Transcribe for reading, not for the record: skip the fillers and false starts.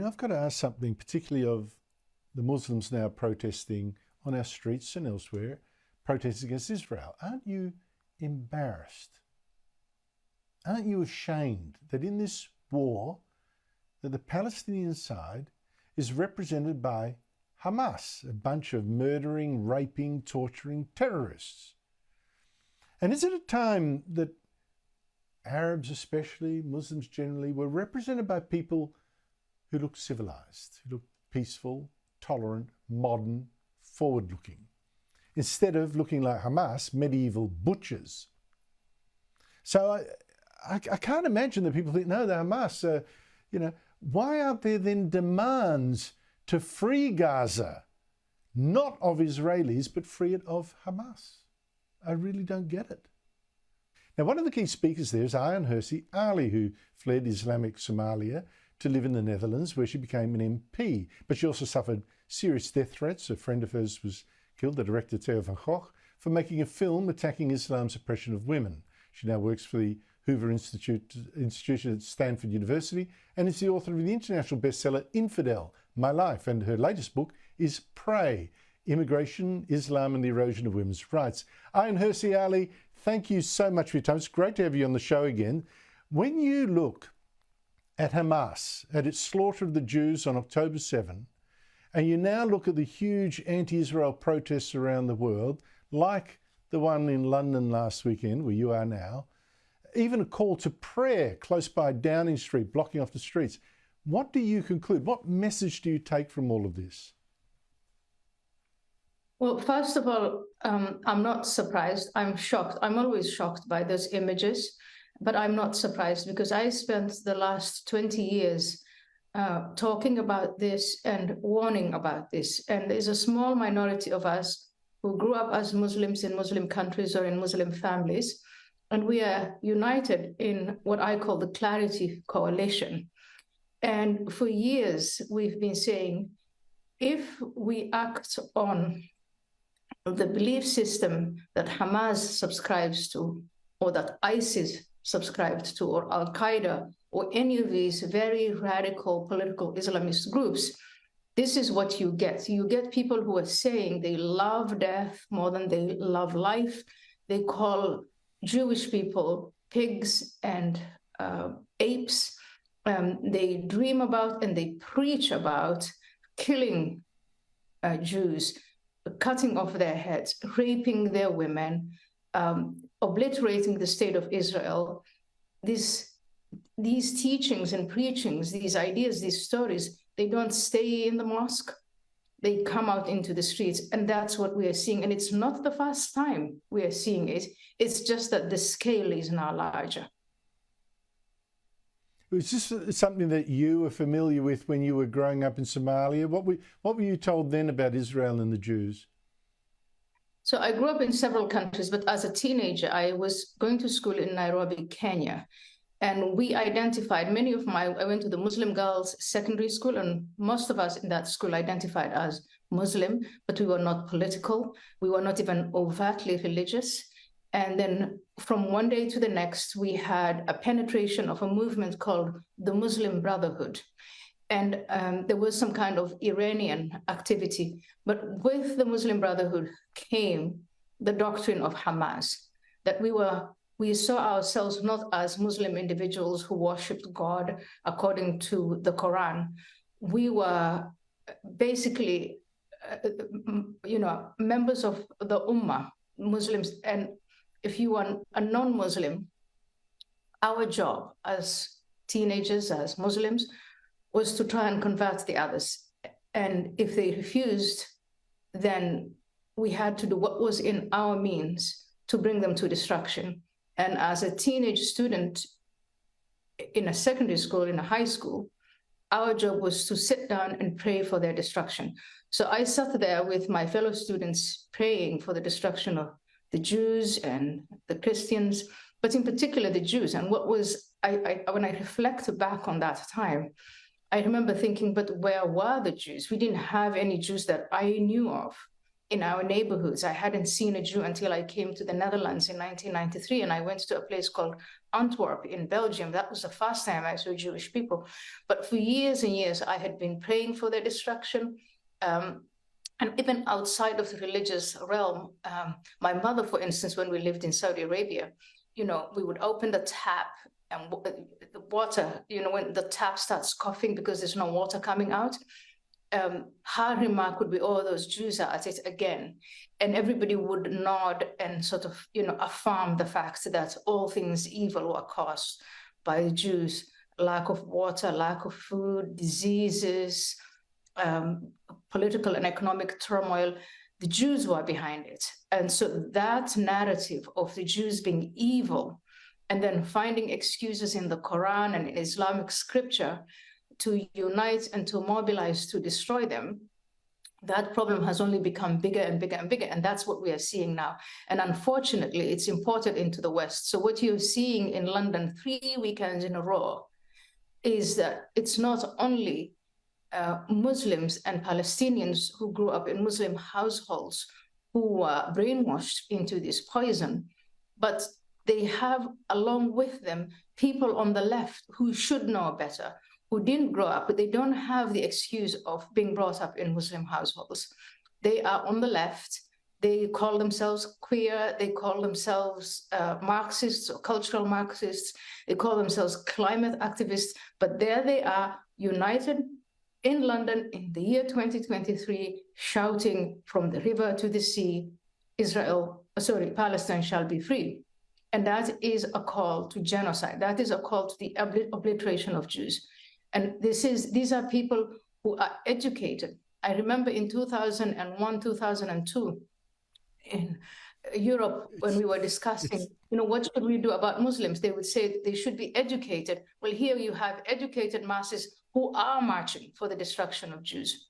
I've got to ask something, particularly of the Muslims now protesting on our streets and elsewhere, protesting against Israel. Aren't you embarrassed? Aren't you ashamed that in this war, that the Palestinian side is represented by Hamas, a bunch of murdering, raping, torturing terrorists? And is it a time that Arabs especially, Muslims generally, were represented by people who look civilized, who look peaceful, tolerant, modern, forward-looking, instead of looking like Hamas, medieval butchers? So I can't imagine that people think, no, they're Hamas. Why aren't there then demands to free Gaza, not of Israelis, but free it of Hamas? I really don't get it. Now, one of the key speakers there is Ayaan Hirsi Ali, who fled Islamic Somalia to live in the Netherlands, where she became an MP. But she also suffered serious death threats. A friend of hers was killed, the director Theo van Gogh, for making a film attacking Islam's oppression of women. She now works for the Hoover Institution at Stanford University and is the author of the international bestseller Infidel, My Life. And her latest book is Prey, Immigration, Islam and the Erosion of Women's Rights. Ayaan Hirsi Ali, thank you so much for your time. It's great to have you on the show again. When you look at Hamas, at its slaughter of the Jews on October 7, and you now look at the huge anti-Israel protests around the world, like the one in London last weekend, where you are now, even a call to prayer close by Downing Street, blocking off the streets. What do you conclude? What message do you take from all of this? Well, first of all, I'm not surprised. I'm shocked. I'm always shocked by those images, but I'm not surprised because I spent the last 20 years talking about this and warning about this. And there's a small minority of us who grew up as Muslims in Muslim countries or in Muslim families. And we are united in what I call the Clarity Coalition. And for years, we've been saying, if we act on the belief system that Hamas subscribes to, or that ISIS subscribed to, or Al-Qaeda, or any of these very radical political Islamist groups, this is what you get. You get people who are saying they love death more than they love life. They call Jewish people pigs and apes. They dream about and they preach about killing Jews, cutting off their heads, raping their women, obliterating the state of Israel. These teachings and preachings, these ideas, these stories, they don't stay in the mosque. They come out into the streets, and that's what we are seeing. And it's not the first time we are seeing it. It's just that the scale is now larger. Was this something that you were familiar with when you were growing up in Somalia? What were you told then about Israel and the Jews? So I grew up in several countries, but as a teenager, I was going to school in Nairobi, Kenya. And we identified, I went to the Muslim girls' secondary school, and most of us in that school identified as Muslim, but we were not political. We were not even overtly religious. And then from one day to the next, we had a penetration of a movement called the Muslim Brotherhood. And there was some kind of Iranian activity. But with the Muslim Brotherhood came the doctrine of Hamas, that we saw ourselves not as Muslim individuals who worshipped God according to the Quran. We were basically, members of the Ummah, Muslims. And if you are a non-Muslim, our job as teenagers, as Muslims, was to try and convert the others. And if they refused, then we had to do what was in our means to bring them to destruction. And as a teenage student in a secondary school, in a high school, our job was to sit down and pray for their destruction. So I sat there with my fellow students praying for the destruction of the Jews and the Christians, but in particular the Jews. And when I reflect back on that time, I remember thinking, but where were the Jews? We didn't have any Jews that I knew of in our neighborhoods. I hadn't seen a Jew until I came to the Netherlands in 1993, and I went to a place called Antwerp in Belgium. That was the first time I saw Jewish people. But for years and years, I had been praying for their destruction. And even outside of the religious realm, my mother, for instance, when we lived in Saudi Arabia, we would open the tap and the water, when the tap starts coughing because there's no water coming out, her remark would be, oh, those Jews are at it again. And everybody would nod and sort of, affirm the fact that all things evil were caused by the Jews: lack of water, lack of food, diseases, political and economic turmoil. The Jews were behind it. And so that narrative of the Jews being evil and then finding excuses in the Quran and in Islamic scripture to unite and to mobilize to destroy them, that problem has only become bigger and bigger and bigger. And that's what we are seeing now. And unfortunately, it's imported into the West. So what you're seeing in London 3 weekends in a row is that it's not only Muslims and Palestinians who grew up in Muslim households who were brainwashed into this poison, but they have along with them people on the left who should know better, who didn't grow up, but they don't have the excuse of being brought up in Muslim households. They are on the left. They call themselves queer. They call themselves Marxists or cultural Marxists. They call themselves climate activists. But there they are, united in London in the year 2023, shouting from the river to the sea, Palestine shall be free. And that is a call to genocide. That is a call to the obliteration of Jews. And these are people who are educated. I remember in 2001, 2002, in Europe, when we were discussing, what should we do about Muslims? They would say they should be educated. Well, here you have educated masses who are marching for the destruction of Jews.